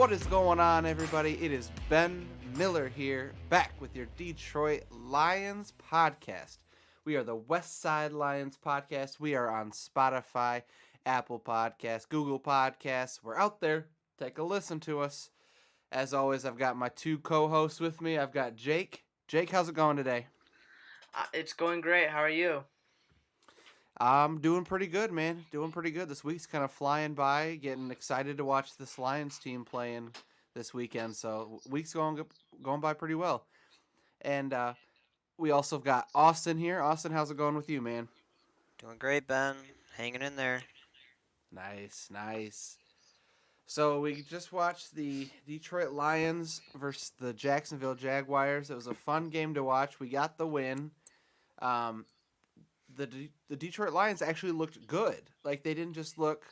What is going on, everybody? It is Ben Miller here, back with your Detroit Lions podcast. We are the West Side Lions podcast. We are on Spotify, Apple Podcasts, Google Podcasts. We're out there. Take a listen to us. As always, I've got my two co-hosts with me. I've got Jake. Jake, how's it going today? It's going great. How are you? I'm doing pretty good, man. Doing pretty good. This week's kind of flying by. Getting excited to watch this Lions team playing this weekend. So week's going by pretty well. And we also got Austin here. Austin, how's it going with you, man? Doing great, Ben. Hanging in there. Nice. So we just watched the Detroit Lions versus the Jacksonville Jaguars. It was a fun game to watch. We got the win. The Detroit Lions actually looked good. Like, they didn't just look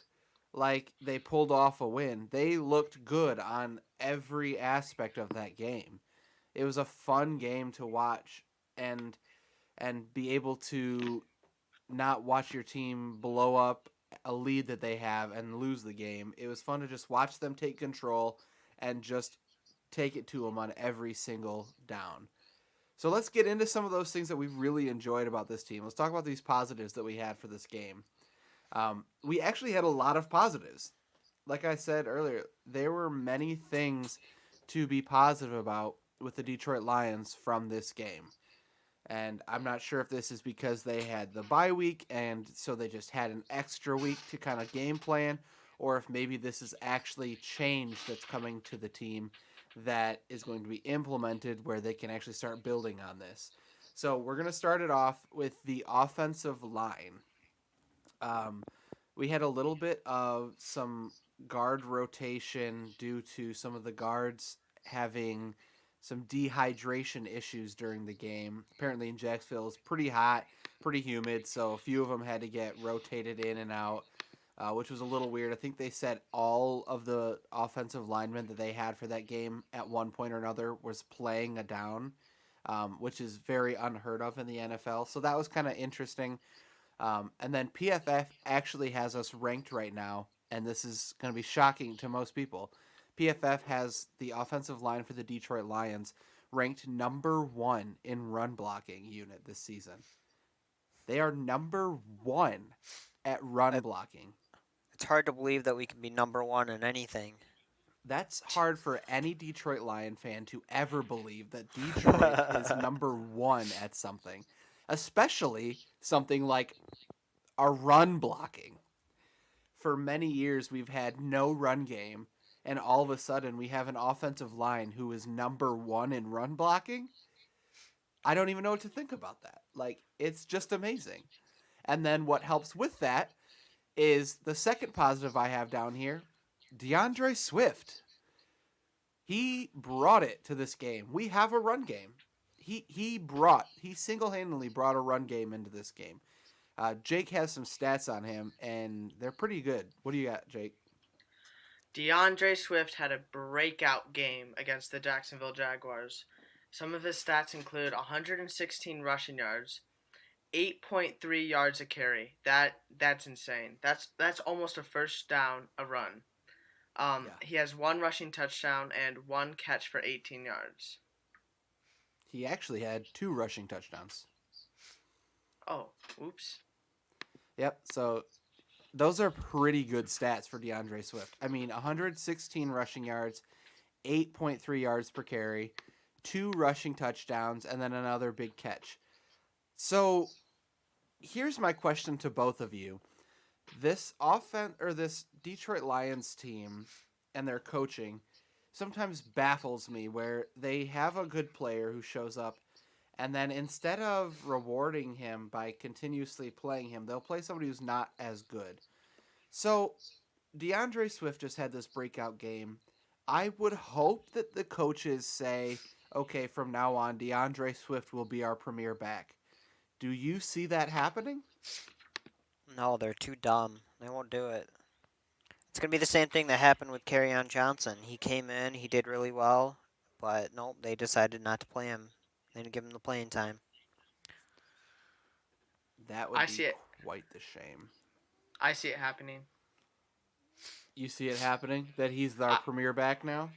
like they pulled off a win. They looked good on every aspect of that game. It was a fun game to watch and be able to not watch your team blow up a lead that they have and lose the game. It was fun to just watch them take control and just take it to them on every single down. So let's get into some of those things that we really enjoyed about this team. Let's talk about these positives that we had for this game. We actually had a lot of positives. Like I said earlier, there were many things to be positive about with the Detroit Lions from this game. And I'm not sure if this is because they had the bye week and so they just had an extra week to kind of game plan, or if maybe this is actually change that's coming to the team that is going to be implemented where they can actually start building on this. So we're going to start it off with the offensive line. We had a little bit of some guard rotation due to some of the guards having some dehydration issues during the game. Apparently in Jacksonville it's pretty hot, pretty humid, so a few of them had to get rotated in and out, which was a little weird. I think they said all of the offensive linemen that they had for that game at one point or another was playing a down, which is very unheard of in the NFL. So that was kind of interesting. And then PFF actually has us ranked right now, and this is going to be shocking to most people. PFF has the offensive line for the Detroit Lions ranked number 1 in run blocking unit this season. They are number 1 at run blocking. It's hard to believe that we can be number one in anything. That's hard for any Detroit Lion fan to ever believe that Detroit is number 1 at something, especially something like a run blocking. For many years, we've had no run game, and all of a sudden, we have an offensive line who is number 1 in run blocking. I don't even know what to think about that. Like, it's just amazing. And then what helps with that is the second positive I have down here, DeAndre Swift. He brought it to this game. We have a run game. He single-handedly brought a run game into this game. Jake has some stats on him, and they're pretty good. What do you got, Jake? DeAndre Swift had a breakout game against the Jacksonville Jaguars. Some of his stats include 116 rushing yards, 8.3 yards a carry. That's insane. That's almost a first down a run. He has 1 rushing touchdown and 1 catch for 18 yards. He actually had 2 rushing touchdowns. Oh, oops. Yep, so those are pretty good stats for DeAndre Swift. I mean, 116 rushing yards, 8.3 yards per carry, 2 rushing touchdowns, and then another big catch. So here's my question to both of you. This this Detroit Lions team and their coaching sometimes baffles me, where they have a good player who shows up, and then instead of rewarding him by continuously playing him, they'll play somebody who's not as good. So DeAndre Swift just had this breakout game. I would hope that the coaches say, okay, from now on, DeAndre Swift will be our premier back. Do you see that happening? No, they're too dumb. They won't do it. It's going to be the same thing that happened with Kerryon Johnson. He came in, he did really well, but nope, they decided not to play him. They didn't give him the playing time. That would be quite the shame. I see it happening. You see it happening that he's our I, premier back now.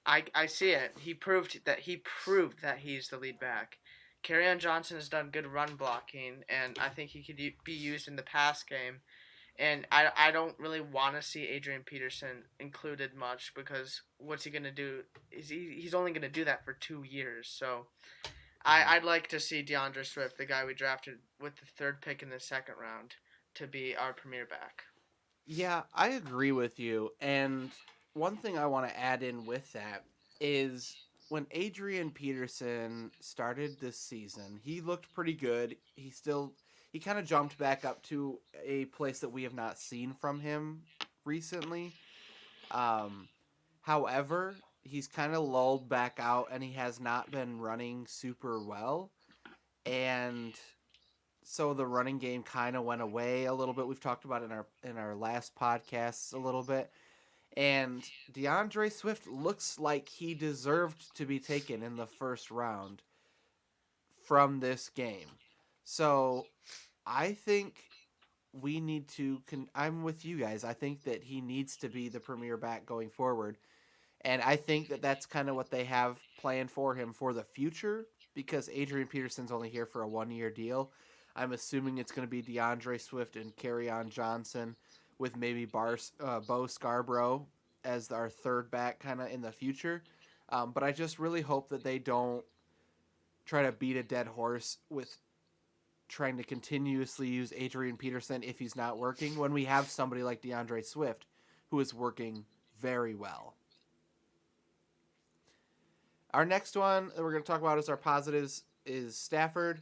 I see it. He proved that he's the lead back. Kerryon Johnson has done good run blocking, and I think he could be used in the pass game. And I don't really want to see Adrian Peterson included much because what's he gonna do? He's only gonna do that for 2 years. So I'd like to see DeAndre Swift, the guy we drafted with the third pick in the second round, to be our premier back. Yeah, I agree with you. And one thing I want to add in with that is when Adrian Peterson started this season, he looked pretty good. He kind of jumped back up to a place that we have not seen from him recently. Um, However, he's kind of lulled back out and he has not been running super well. And so the running game kind of went away a little bit. We've talked about it in our last podcasts a little bit. And DeAndre Swift looks like he deserved to be taken in the first round from this game. So I think we need to. I'm with you guys. I think that he needs to be the premier back going forward. And I think that that's kind of what they have planned for him for the future because Adrian Peterson's only here for a 1-year deal. I'm assuming it's going to be DeAndre Swift and Kerryon Johnson with maybe Bo Scarborough as our third back kind of in the future. But I just really hope that they don't try to beat a dead horse with trying to continuously use Adrian Peterson if he's not working when we have somebody like DeAndre Swift who is working very well. Our next one that we're going to talk about as our positives is Stafford.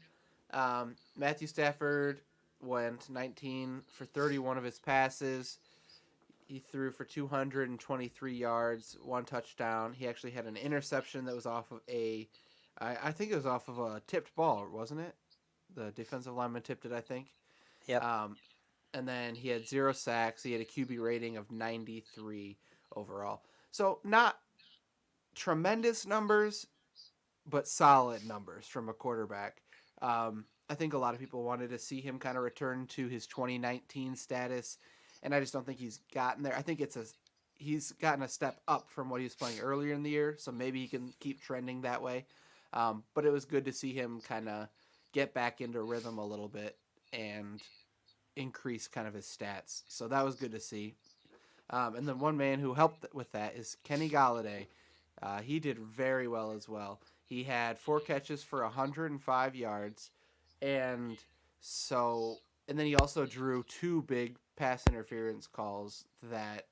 Matthew Stafford went 19 for 31 of his passes. He threw for 223 yards, 1 touchdown. He actually had an interception that was off of I think it was off of a tipped ball, wasn't it? The defensive lineman tipped it, I think. Yep. And then he had 0 sacks. He had a QB rating of 93 overall. So not tremendous numbers, but solid numbers from a quarterback. I think a lot of people wanted to see him kind of return to his 2019 status, and I just don't think he's gotten there. I think he's gotten a step up from what he was playing earlier in the year, so maybe he can keep trending that way. But it was good to see him kind of get back into rhythm a little bit and increase kind of his stats. So that was good to see. And then one man who helped with that is Kenny Galladay. He did very well as well. He had 4 catches for 105 yards, and then he also drew 2 big pass interference calls that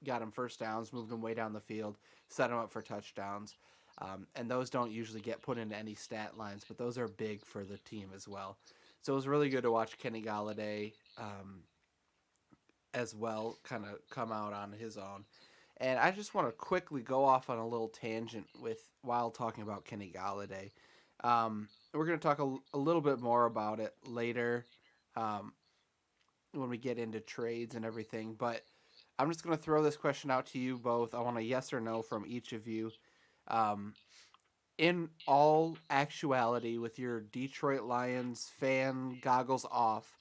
got him first downs, moved him way down the field, set him up for touchdowns. And those don't usually get put into any stat lines, but those are big for the team as well. So it was really good to watch Kenny Galladay as well kind of come out on his own. And I just want to quickly go off on a little tangent while talking about Kenny Galladay. We're going to talk a little bit more about it later when we get into trades and everything. But I'm just going to throw this question out to you both. I want a yes or no from each of you. In all actuality, with your Detroit Lions fan goggles off,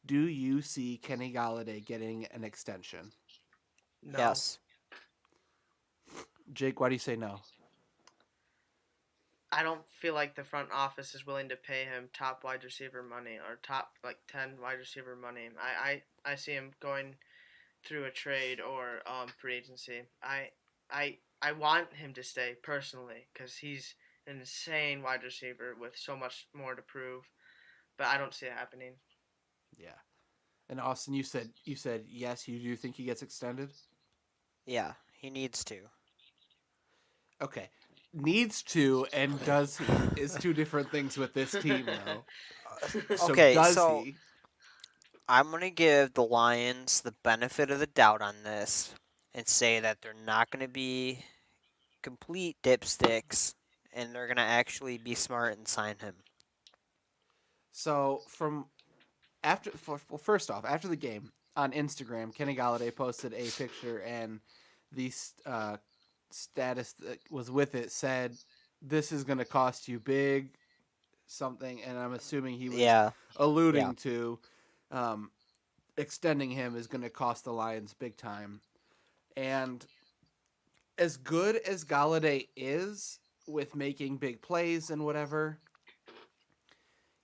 do you see Kenny Galladay getting an extension? No. Yes. Jake, why do you say no? I don't feel like the front office is willing to pay him top wide receiver money or top 10 wide receiver money. I see him going through a trade or free agency. I want him to stay personally because he's an insane wide receiver with so much more to prove, but I don't see it happening. Yeah. And Austin, you said yes, you do think he gets extended? Yeah, he needs to. Okay. Needs to and does he is 2 different things with this team though. So Okay, does so he? I'm going to give the Lions the benefit of the doubt on this and say that they're not going to be complete dipsticks and they're going to actually be smart and sign him. So first off, after the game on Instagram, Kenny Galladay posted a picture and the status that was with it said, "This is going to cost you big something," and I'm assuming he was Yeah. alluding to extending him is going to cost the Lions big time. And as good as Galladay is with making big plays and whatever,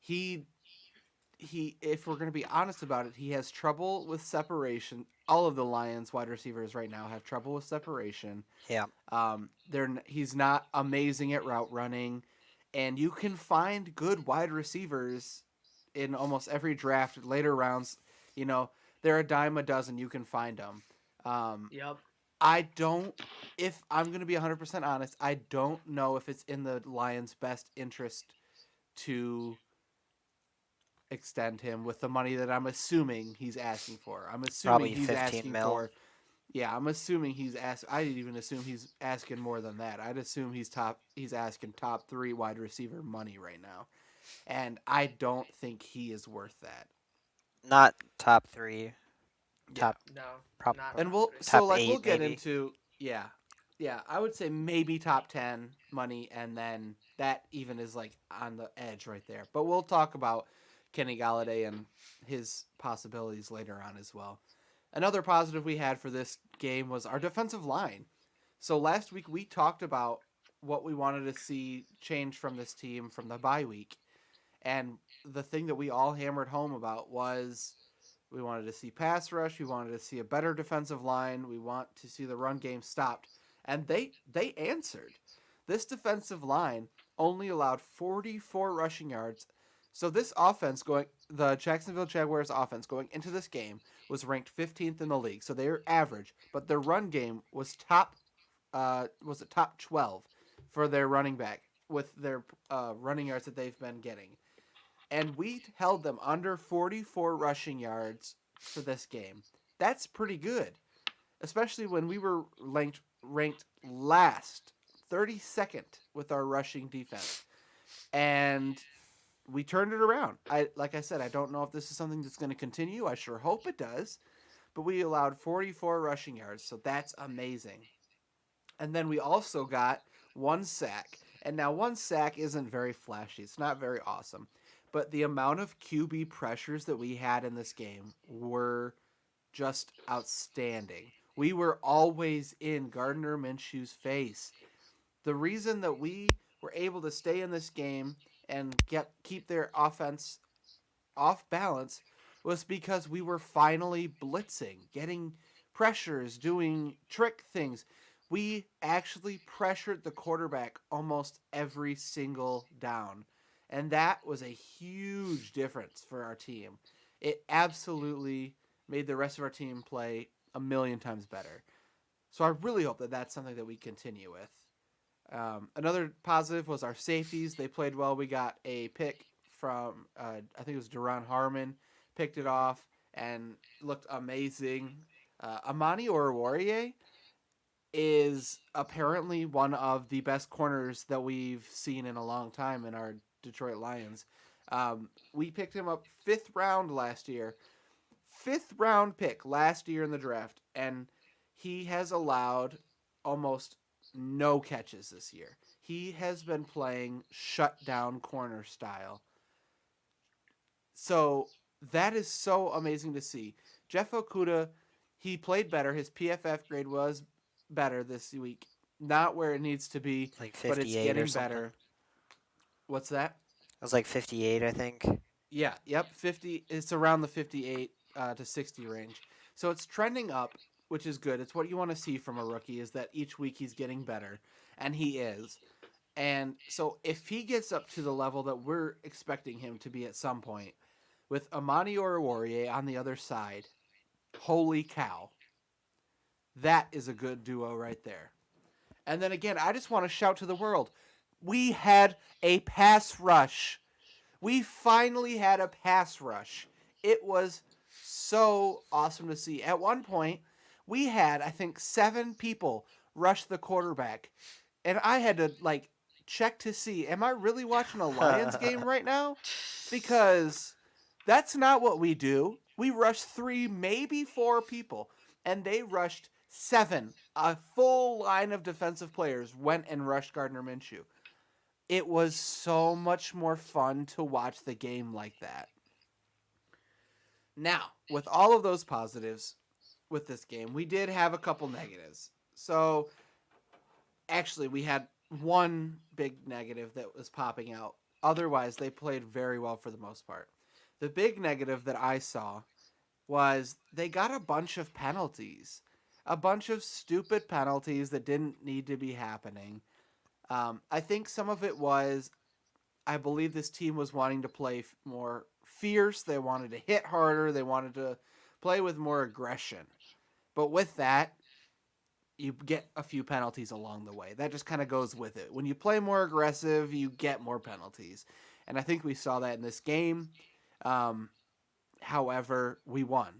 he if we're going to be honest about it, he has trouble with separation. All of the Lions wide receivers right now have trouble with separation. Yeah. He's not amazing at route running, and you can find good wide receivers in almost every draft. Later rounds, they're a dime a dozen. You can find them. Yep. I don't. If I'm going to be 100% honest, I don't know if it's in the Lions' best interest to extend him with the money that I'm assuming he's asking for. I'm assuming Probably he's 15 asking mil. for. Yeah, I'm assuming he's I didn't even assume he's asking more than that. I'd assume he's asking top 3 wide receiver money right now. And I don't think he is worth that. Not top 3. Yeah. Top. No, Prop, not And top three. top we'll 8 get maybe. into yeah. Yeah, I would say maybe top 10 money, and then that even is like on the edge right there. But we'll talk about Kenny Galladay and his possibilities later on as well. Another positive we had for this game was our defensive line. So last week we talked about what we wanted to see change from this team from the bye week. And the thing that we all hammered home about was we wanted to see pass rush, we wanted to see a better defensive line, we want to see the run game stopped. And they answered. This defensive line only allowed 44 rushing yards. So this offense the Jacksonville Jaguars offense going into this game was ranked 15th in the league. So they were average, but their run game was top 12 for their running back with their running yards that they've been getting. And we held them under 44 rushing yards for this game. That's pretty good, especially when we were ranked last, 32nd with our rushing defense. And we turned it around. Like I said, I don't know if this is something that's going to continue. I sure hope it does. But we allowed 44 rushing yards, so that's amazing. And then we also got 1 sack. And now 1 sack isn't very flashy. It's not very awesome. But the amount of QB pressures that we had in this game were just outstanding. We were always in Gardner Minshew's face. The reason that we were able to stay in this game and keep their offense off balance was because we were finally blitzing, getting pressures, doing trick things. We actually pressured the quarterback almost every single down. And that was a huge difference for our team. It absolutely made the rest of our team play a million times better. So I really hope that that's something that we continue with. Another positive was our safeties. They played well. We got a pick from, I think it was Duron Harmon, picked it off and looked amazing. Amani Oruwariye is apparently one of the best corners that we've seen in a long time in our Detroit Lions. We picked him up 5th round last year. 5th round pick last year in the draft, and he has allowed almost no catches this year. He has been playing shutdown corner style. So that is so amazing to see. Jeff Okudah, he played better. His PFF grade was better this week. Not where it needs to be, Like but it's 58 getting or something. better. What's that? It was like 58, I think. Yeah, yep, 50. It's around the 58 to 60 range. So it's trending up, which is good. It's what you want to see from a rookie, is that each week he's getting better, and he is. And so if he gets up to the level that we're expecting him to be at some point, with Amani Oruwariye on the other side, holy cow. That is a good duo right there. And then again, I just want to shout to the world. We had a pass rush. We finally had a pass rush. It was so awesome to see. At one point, we had, I think, 7 people rush the quarterback. And I had to, check to see, am I really watching a Lions game right now? Because that's not what we do. We rush 3, maybe 4 people. And they rushed 7. A full line of defensive players went and rushed Gardner Minshew. It was so much more fun to watch the game like that. Now, with all of those positives, with this game. We did have a couple negatives. So actually, we had one big negative that was popping out. Otherwise, they played very well for the most part. The big negative that I saw was they got a bunch of penalties, a bunch of stupid penalties that didn't need to be happening. I think some of it was, I believe this team was wanting to play more fierce. They wanted to hit harder. They wanted to play with more aggression. But with that, you get a few penalties along the way. That just kind of goes with it. When you play more aggressive, you get more penalties. And I think we saw that in this game. Um, However, we won.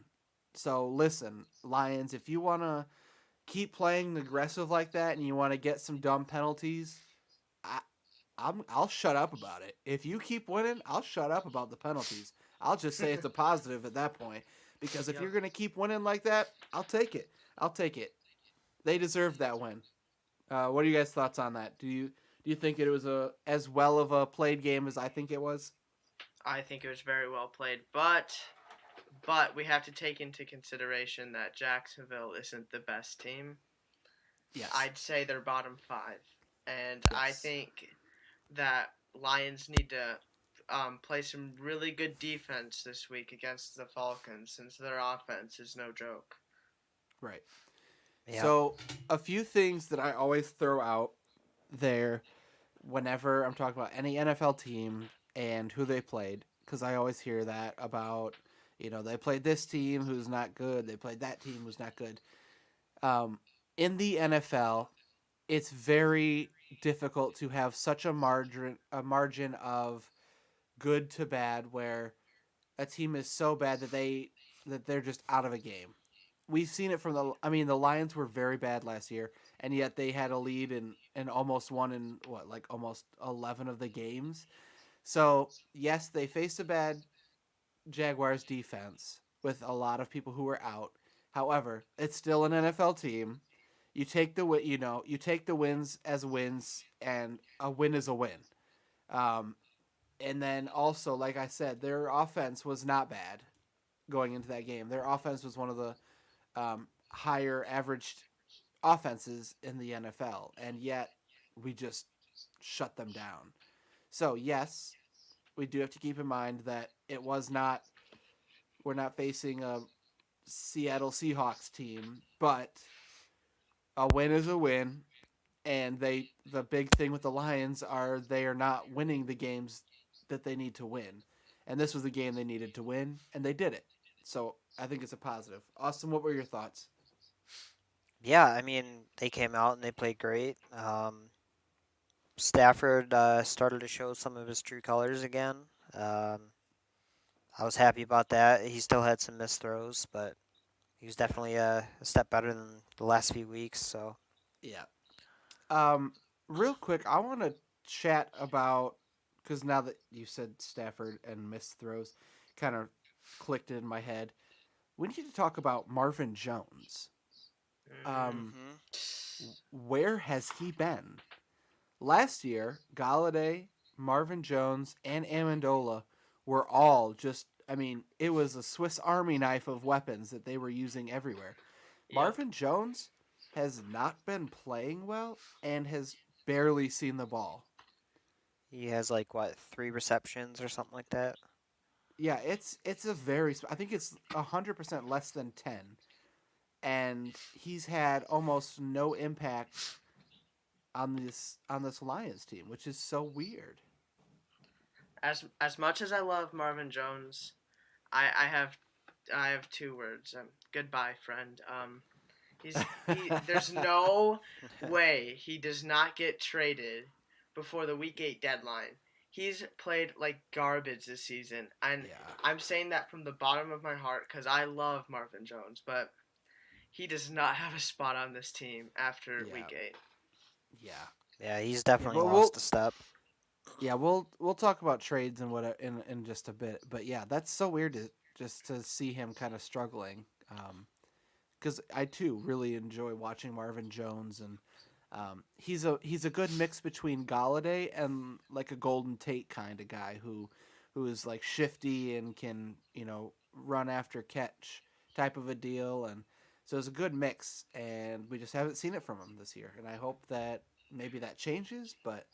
So listen, Lions, if you want to keep playing aggressive like that and you want to get some dumb penalties, I, I'll shut up about it. If you keep winning, I'll shut up about the penalties. I'll just say it's a positive at that point. Because if Yep. you're going to keep winning like that, I'll take it. I'll take it. They deserve that win. What are you guys' thoughts on that? Do you think it was as well of a played game as I think it was? I think it was very well played, but we have to take into consideration that Jacksonville isn't the best team. Yes. I'd say they're bottom 5, and I Yes. think that Lions need to play some really good defense this week against the Falcons, since their offense is no joke. Right. Yeah. So a few things that I always throw out there whenever I'm talking about any NFL team and who they played, because I always hear that about, they played this team who's not good, they played that team who's not good. Um, in the NFL, it's very difficult to have such a margin of good to bad where a team is so bad that they're just out of a game. We've seen it from the Lions were very bad last year, and yet they had a lead and almost won in almost 11 of the games. So yes, they faced a bad Jaguars defense with a lot of people who were out. However, it's still an NFL team. You take the wins as wins, and a win is a win. Um, and then also, like I said, their offense was not bad going into that game. Their offense was one of the higher averaged offenses in the NFL, and yet we just shut them down. So yes, we do have to keep in mind that it was not we're not facing a Seattle Seahawks team, but a win is a win, and the big thing with the Lions are they are not winning the games that they need to win. And this was the game they needed to win, and they did it. So I think it's a positive. Austin, what were your thoughts? Yeah, I mean, they came out and they played great. Stafford started to show some of his true colors again. Um, I was happy about that. He still had some missed throws, but he was definitely a step better than the last few weeks. So Yeah. Um, Real quick, I want to chat about because now that you said Stafford and missed throws, kind of clicked in my head. We need to talk about Marvin Jones. Um, hmm where has he been? Last year, Galladay, Marvin Jones, and Amendola were all just. I mean, it was a Swiss Army knife of weapons that they were using everywhere. Yep. Marvin Jones has not been playing well and has barely seen the ball. he has like what 3 receptions or something like that. Yeah, it's a very. I think it's 100% less than 10, and he's had almost no impact on this Lions team, which is so weird. As much as I love Marvin Jones, I have 2 words. Goodbye, friend. There's no way he does not get traded before the week 8 deadline. He's played like garbage this season, and Yeah, I'm saying that from the bottom of my heart because I love Marvin Jones, but he does not have a spot on this team after yeah, week 8. yeah, Yeah, he's yeah. definitely But lost a step. we'll talk about trades and what in just a bit. But yeah, that's so weird to see him kind of struggling. Because I too really enjoy watching Marvin Jones, and he's a good mix between Galladay and like a Golden Tate kind of guy who is like shifty and can run after catch type of a deal. And So it's a good mix, and we just haven't seen it from him this year. And I hope that maybe that changes. But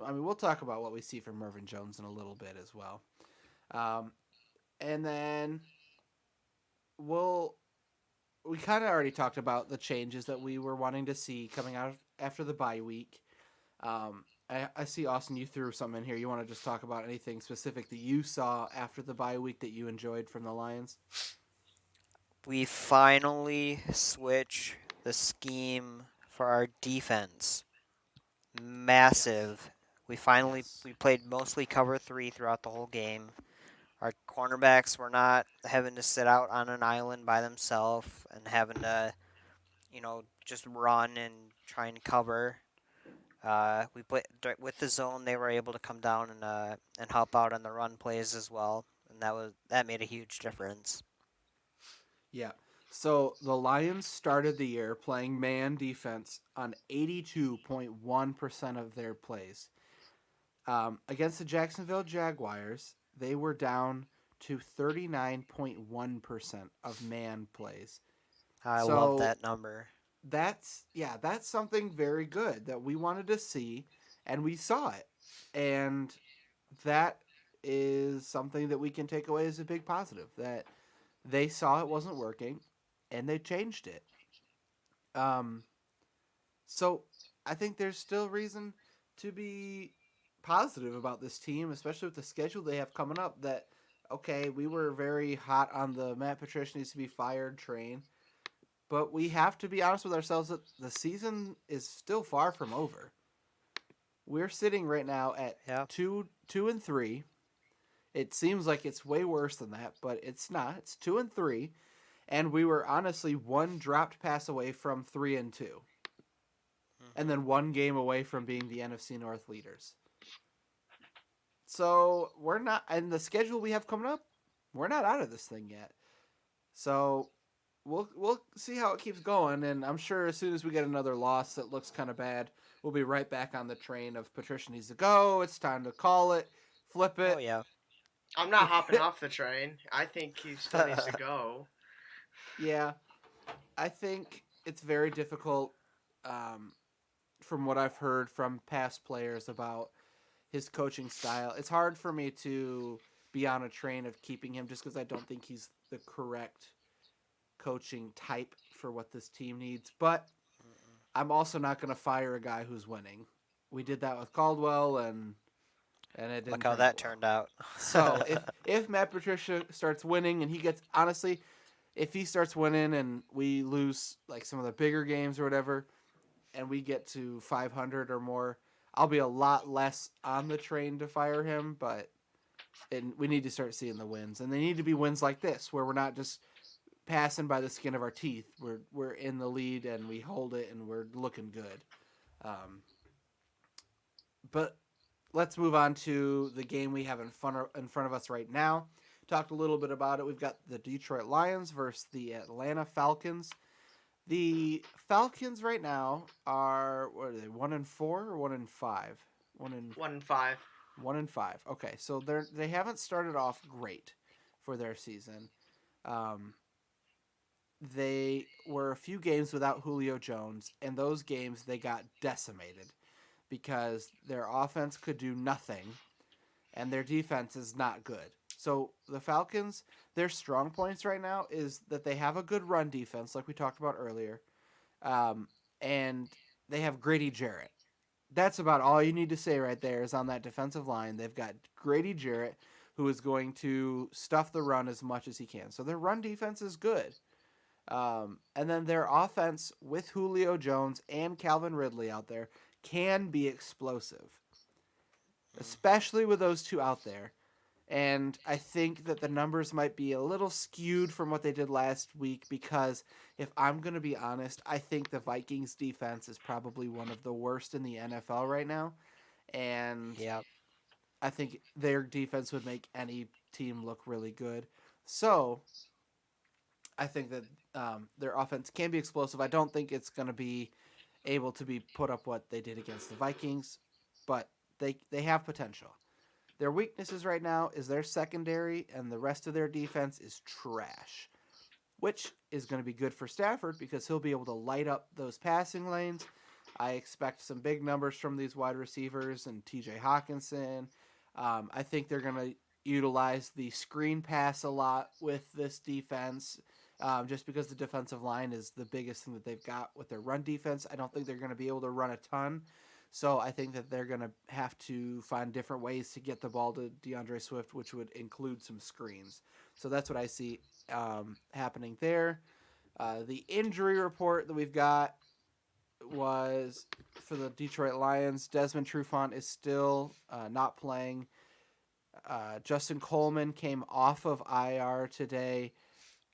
I mean, we'll talk about what we see from Mervyn Jones in a little bit as well. Um, and then we'll we kind of already talked about the changes that we were wanting to see coming out after the bye week. I see, Austin, you threw something in here. You want to just talk about anything specific that you saw after the bye week that you enjoyed from the Lions? We finally switch the scheme for our defense. Massive. Yes. We played mostly cover 3 throughout the whole game. Our cornerbacks were not having to sit out on an island by themselves and having to, just run and try and cover. We played with the zone. They were able to come down and help out on the run plays as well, and that made a huge difference. Yeah. So the Lions started the year playing man defense on 82.1% of their plays. Against the Jacksonville Jaguars, they were down to 39.1% of man plays. I love So that number. that's something very good that we wanted to see, and we saw it. And that is something that we can take away as a big positive, that they saw it wasn't working and they changed it. Um, so I think there's still reason to be positive about this team, especially with the schedule they have coming up. That okay, we were very hot on the Matt Patricia needs to be fired train, but we have to be honest with ourselves that the season is still far from over. We're sitting right now at Yeah. 2-3. It seems like it's way worse than that, but it's not. It's 2-3, and we were honestly one dropped pass away from 3-2, and then one game away from being the NFC North leaders. So we're not, and the schedule we have coming up, we're not out of this thing yet. So we'll see how it keeps going, and I'm sure as soon as we get another loss that looks kind of bad, we'll be right back on the train of Patricia needs to go. It's time to call it, flip it. Oh yeah. I'm not hopping off the train. I think he still needs to go. Yeah, I think it's very difficult, from what I've heard from past players about his coaching style. It's hard for me to be on a train of keeping him just because I don't think he's the correct coaching type for what this team needs. But I'm also not going to fire a guy who's winning. We did that with Caldwell, and it didn't Look how turn that out well. turned out. So if Matt Patricia starts winning and he gets honestly, if he starts winning and we lose like some of the bigger games or whatever, and we get to 500 or more, I'll be a lot less on the train to fire him. But we need to start seeing the wins, and they need to be wins like this where we're not just passing by the skin of our teeth. We're in the lead and we hold it and we're looking good. But let's move on to the game we have in front of us right now. Talked a little bit about it. We've got the Detroit Lions versus the Atlanta Falcons. The Falcons right now are, what are they, 1-4 or 1-5? 1-5. 1-5. Okay, so they haven't started off great for their season. They were a few games without Julio Jones, and those games they got decimated because their offense could do nothing, and their defense is not good. So the Falcons, their strong points right now is that they have a good run defense, like we talked about earlier, and they have Grady Jarrett. That's about all you need to say right there is on that defensive line. They've got Grady Jarrett, who is going to stuff the run as much as he can. So their run defense is good. And then their offense with Julio Jones and Calvin Ridley out there can be explosive, especially with those two out there. And I think that the numbers might be a little skewed from what they did last week because if I'm going to be honest, I think the Vikings defense is probably one of the worst in the NFL right now. And Yep. I think their defense would make any team look really good. So I think that their offense can be explosive. I don't think it's going to be able to be put up what they did against the Vikings, but they have potential. Their weaknesses right now is their secondary, and the rest of their defense is trash. which is going to be good for Stafford because he'll be able to light up those passing lanes. I expect some big numbers from these wide receivers and TJ Hawkinson. I think they're going to utilize the screen pass a lot with this defense. Just because the defensive line is the biggest thing that they've got with their run defense. I don't think they're going to be able to run a ton. So I think that they're going to have to find different ways to get the ball to DeAndre Swift, which would include some screens. So that's what I see happening there. The injury report that we've got was for the Detroit Lions. Desmond Trufant is still not playing. Justin Coleman came off of IR today.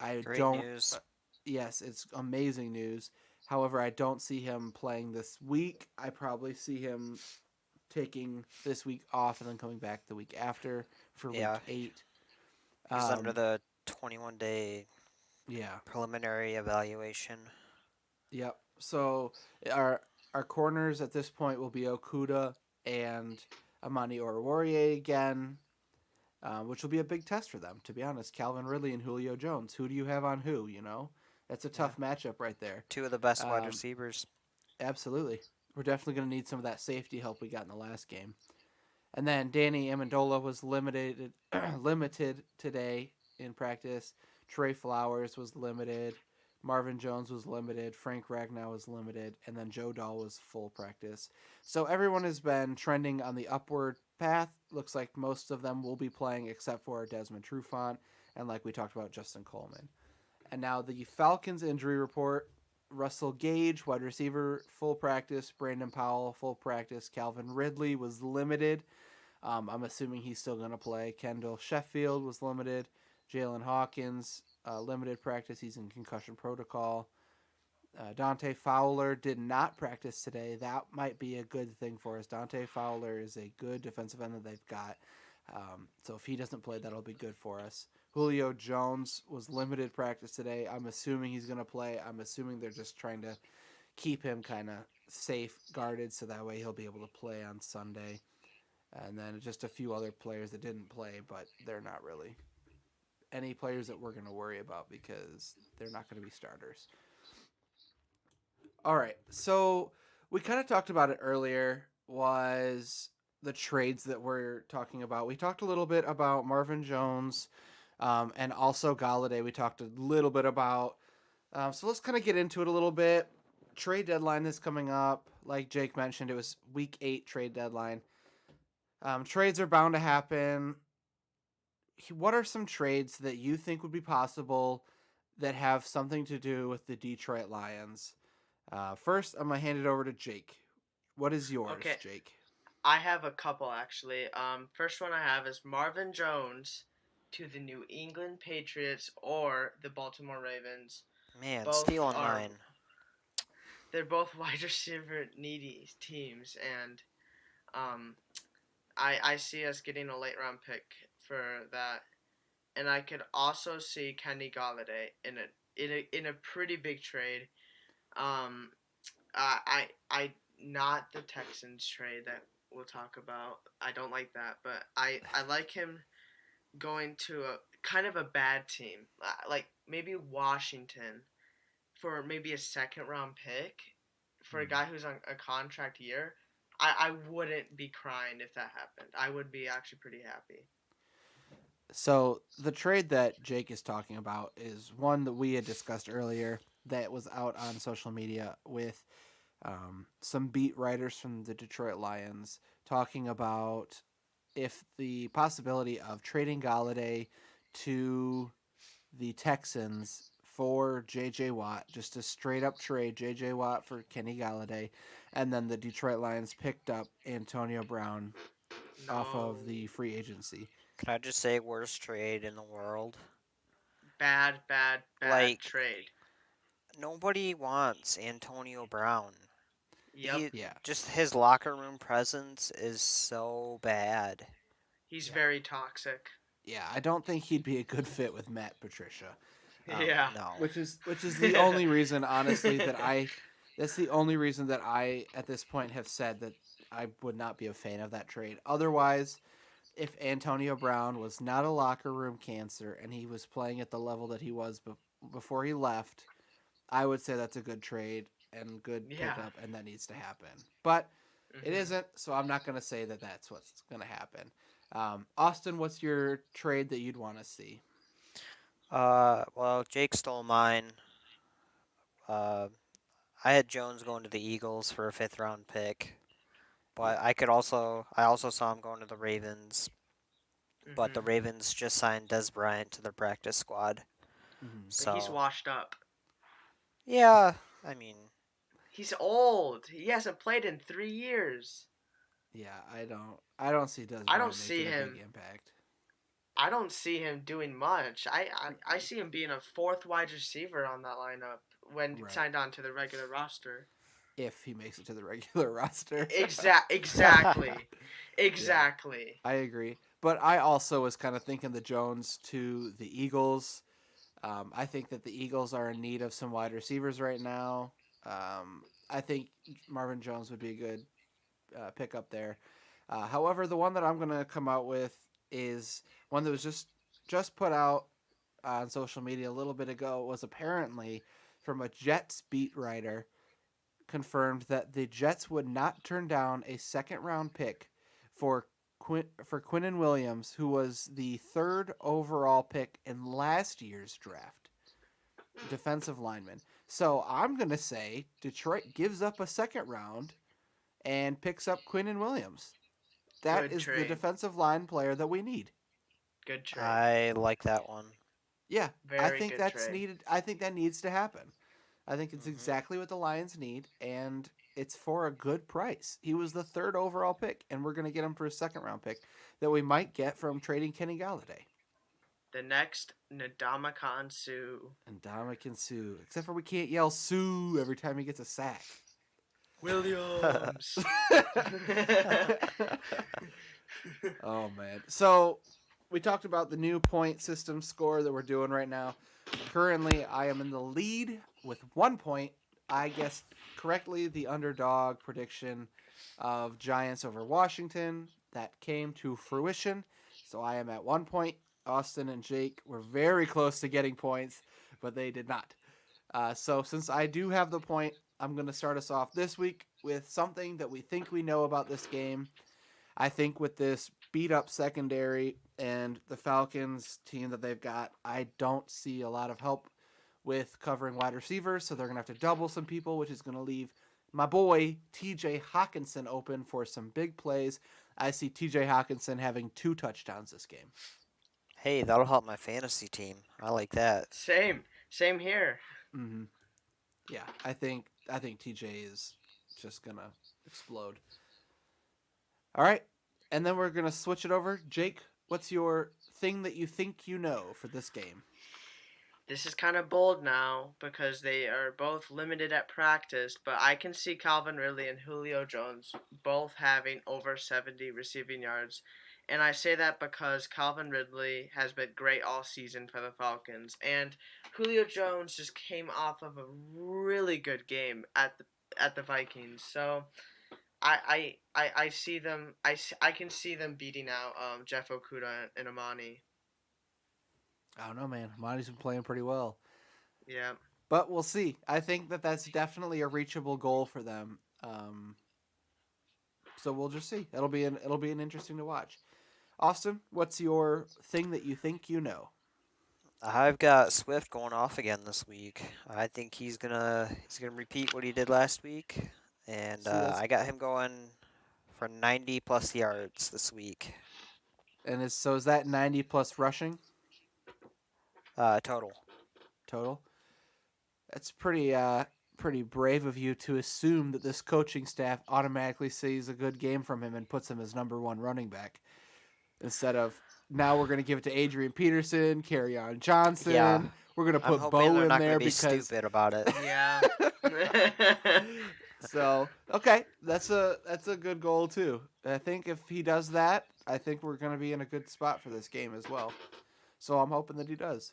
Great news. Yes, it's amazing news. However, I don't see him playing this week. I probably see him taking this week off and then coming back the week after for week 8. He's under the 21-day yeah preliminary evaluation. Yep. So our corners at this point will be Okuda and Amani Oruwariye again, which will be a big test for them, to be honest. Calvin Ridley and Julio Jones. Who do you have on who, you know? That's a tough matchup right there. Two of the best wide receivers. Absolutely. We're definitely going to need some of that safety help we got in the last game. And then Danny Amendola was limited today in practice. Trey Flowers was limited. Marvin Jones was limited. Frank Ragnow was limited. And then Joe Dahl was full practice. So everyone has been trending on the upward path. Looks like most of them will be playing except for Desmond Trufant and, like we talked about, Justin Coleman. And now the Falcons injury report. Russell Gage, wide receiver, full practice. Brandon Powell, full practice. Calvin Ridley was limited. I'm assuming he's still going to play. Kendall Sheffield was limited. Jalen Hawkins, limited practice. He's in concussion protocol. Dante Fowler did not practice today. That might be a good thing for us. Dante Fowler is a good defensive end that they've got. So if he doesn't play, that'll be good for us. Julio Jones was limited practice today. I'm assuming he's going to play. I'm assuming they're just trying to keep him kind of safe, guarded, so that way he'll be able to play on Sunday. And then just a few other players that didn't play, but they're not really any players that we're going to worry about because they're not going to be starters. All right, so we kind of talked about it earlier, was the trades that we're talking about. We talked a little bit about Marvin Jones and also Galladay. We talked a little bit about. So let's kind of get into it a little bit. Trade deadline is coming up. Like Jake mentioned, it was week 8 trade deadline. Trades are bound to happen. What are some trades that you think would be possible that have something to do with the Detroit Lions? First, I'm going to hand it over to Jake. What is yours, Jake? I have a couple, actually. First one I have is Marvin Jones to the New England Patriots or the Baltimore Ravens. Man, stealing mine. They're both wide receiver needy teams, and I see us getting a late round pick for that, and I could also see Kenny Galladay in a pretty big trade. I not the Texans trade that we'll talk about. I don't like that, but I like him going to a kind of a bad team, like maybe Washington, for maybe a second round pick for a guy who's on a contract year. I wouldn't be crying if that happened. I would be actually pretty happy. So the trade that Jake is talking about is one that we had discussed earlier that was out on social media with some beat writers from the Detroit Lions talking about if the possibility of trading Galladay to the Texans for J.J. Watt, just a straight-up trade, J.J. Watt for Kenny Galladay, and then the Detroit Lions picked up Antonio Brown off of the free agency. Can I just say worst trade in the world? Bad trade. Nobody wants Antonio Brown. Yep. Just his locker room presence is so bad. He's very toxic. Yeah, I don't think he'd be a good fit with Matt Patricia. No. Which is the only reason, honestly, that's the only reason that I, at this point, have said that I would not be a fan of that trade. Otherwise, if Antonio Brown was not a locker room cancer and he was playing at the level that he was before he left, I would say that's a good trade and good Yeah. pickup, and that needs to happen. But it Mhm. isn't, so I'm not going to say that that's what's going to happen. Austin, what's your trade that you'd want to see? Well, Jake stole mine. Uh, I had Jones going to the Eagles for a 5th-round pick, but Yeah. I also saw him going to the Ravens, but the Mhm. Ravens just signed Des Bryant to their practice squad. Mm-hmm. But he's So, washed up. yeah, I mean, He's old. He hasn't played in 3 years. Yeah, I don't see Des I don't Bryant see making a big him. impact. I don't see him doing much. I see him being a fourth wide receiver on that lineup when Right. signed on to the regular roster. If he makes it to the regular roster. Exactly. Yeah, Exactly. I agree. But I also was kind of thinking the Jones to the Eagles. I think that the Eagles are in need of some wide receivers right now. I think Marvin Jones would be a good pickup there. However, the one that I'm going to come out with is one that was just put out on social media a little bit ago. It was apparently from a Jets beat writer confirmed that the Jets would not turn down a second round pick for Quinnen Williams, who was the third overall pick in last year's draft, defensive lineman. So I'm gonna say Detroit gives up a second round and picks up Quinnen Williams. That Good is the trade. defensive line player that we need. Good trade. I like that one. Yeah, I Very think good that's trade. needed. I think that needs to happen. I think it's Hmm. exactly what the Lions need, and it's for a good price. He was the third overall pick, and we're going to get him for a second round pick that we might get from trading Kenny Galladay The next Ndamukong Suh. and Dominican Sue. Except for we can't yell Sue every time he gets a sack. Williams. Oh man. So we talked about the new point system score that we're doing right now. Currently, I am in the lead with 1 point. I guessed correctly the underdog prediction of Giants over Washington. That came to fruition. So I am at 1 point. Austin and Jake were very close to getting points, but they did not. So since I do have the point, I'm going to start us off this week with something that we think we know about this game. I think with this beat up secondary and the Falcons team that they've got, I don't see a lot of help with covering wide receivers, so they're going to have to double some people, which is going to leave my boy TJ Hawkinson open for some big plays. I see TJ Hawkinson having 2 touchdowns this game. Hey, that'll help my fantasy team. I like that. Same. Same here. Mm-hmm. Yeah, I think TJ is just going to explode. All right, and then we're going to switch it over. Jake, what's your thing that you think you know for this game? This is kind of bold now because they are both limited at practice, but I can see Calvin Ridley and Julio Jones both having over 70 receiving yards. And I say that because Calvin Ridley has been great all season for the Falcons, and Julio Jones just came off of a really good game at the Vikings. So I see them. I can see them beating out Jeff Okuda and Amani. I don't know, man. Monty's been playing pretty well. Yeah. But we'll see. I think that that's definitely a reachable goal for them. So we'll just see. It'll be an interesting to watch. Austin, what's your thing that you think you know? I've got Swift going off again this week. I think he's gonna repeat what he did last week, and See that's I got him going for 90 plus yards this week. and is that 90 plus rushing Total. total? That's pretty brave of you to assume that this coaching staff automatically sees a good game from him and puts him as number 1 running back instead of now we're going to give it to Adrian Peterson, Kerryon Yeah, Johnson. We're going to I'm put hoping Bo they're in not gonna there be because stupid about it. Yeah. so okay, that's a good goal too. I think if he does that, I think we're going to be in a good spot for this game as well. So I'm hoping that he does.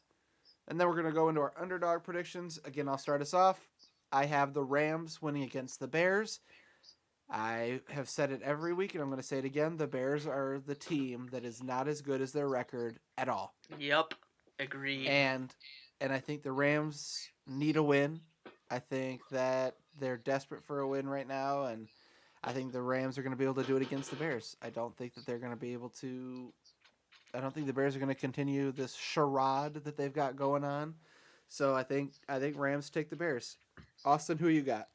And then we're going to go into our underdog predictions. Again, I'll start us off. I have the Rams winning against the Bears. I have said it every week, and I'm going to say it again. The Bears are the team that is not as good as their record at all. Yep. Agreed. And and I think the Rams need a win. I think that they're desperate for a win right now, and I think the Rams are going to be able to do it against the Bears. I don't think that they're going to be able to. I don't think the Bears are going to continue this charade that they've got going on. So I think Rams take the Bears. Austin, who you got?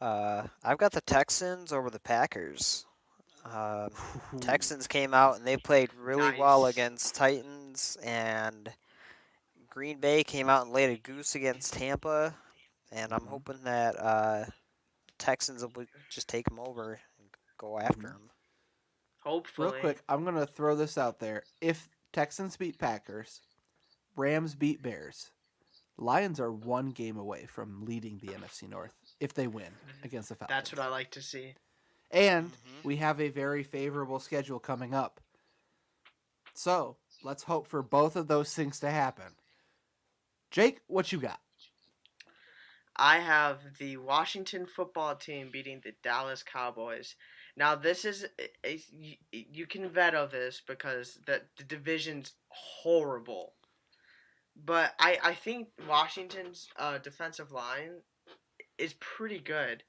I've got the Texans over the Packers. Texans came out and they played really well Nice. against Titans, and Green Bay came out and laid a goose against Tampa, and I'm Mhm. hoping that Texans will just take them over and go after Mhm. them. Hopefully. Real quick, I'm going to throw this out there. If Texans beat Packers, Rams beat Bears, Lions are one game away from leading the NFC North if they win against the Falcons. That's what I like to see. And Mhm. we have a very favorable schedule coming up. So let's hope for both of those things to happen. Jake, what you got? I have the Washington football team beating the Dallas Cowboys. Now, this is you can veto this because the division's horrible. But I think Washington's defensive line is pretty good.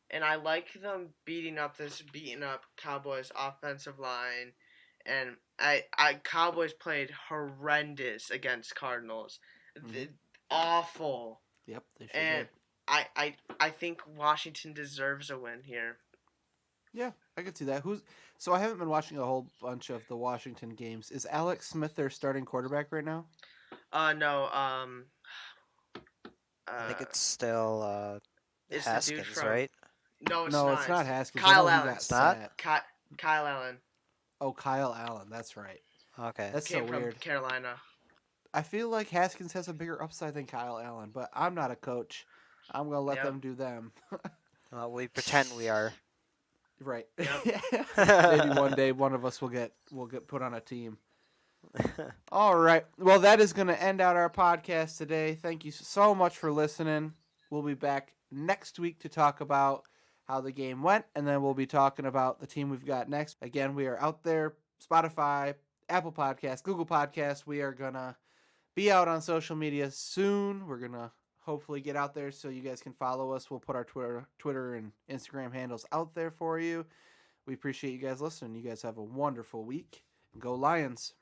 And I like them beating up this beaten up Cowboys offensive line. And Cowboys played horrendous against Cardinals. Mhm. Awful. Yep, they sure And did. I think Washington deserves a win here. Yeah, I could see that. So I haven't been watching a whole bunch of the Washington games. Is Alex Smith their starting quarterback right now? No, I think uh, it's still it's the dude Haskins, from. right? No, it's No, not. it's not Haskins. I Kyle know he Allen. got It's not? sat. Kyle Allen Oh, Kyle Allen. That's right. Okay. That's came so from weird. Carolina. I feel like Haskins has a bigger upside than Kyle Allen, but I'm not a coach. I'm gonna let Yep. them do them. We pretend we are. Right. Yep. Maybe one day one of us will get put on a team. All right. Well, that is going to end out our podcast today. Thank you so much for listening. We'll be back next week to talk about how the game went, and then we'll be talking about the team we've got next. Again, we are out there, Spotify, Apple Podcasts, Google Podcasts. We are going to be out on social media soon. We're going to hopefully get out there so you guys can follow us. We'll put our Twitter and Instagram handles out there for you. We appreciate you guys listening. You guys have a wonderful week. Go Lions.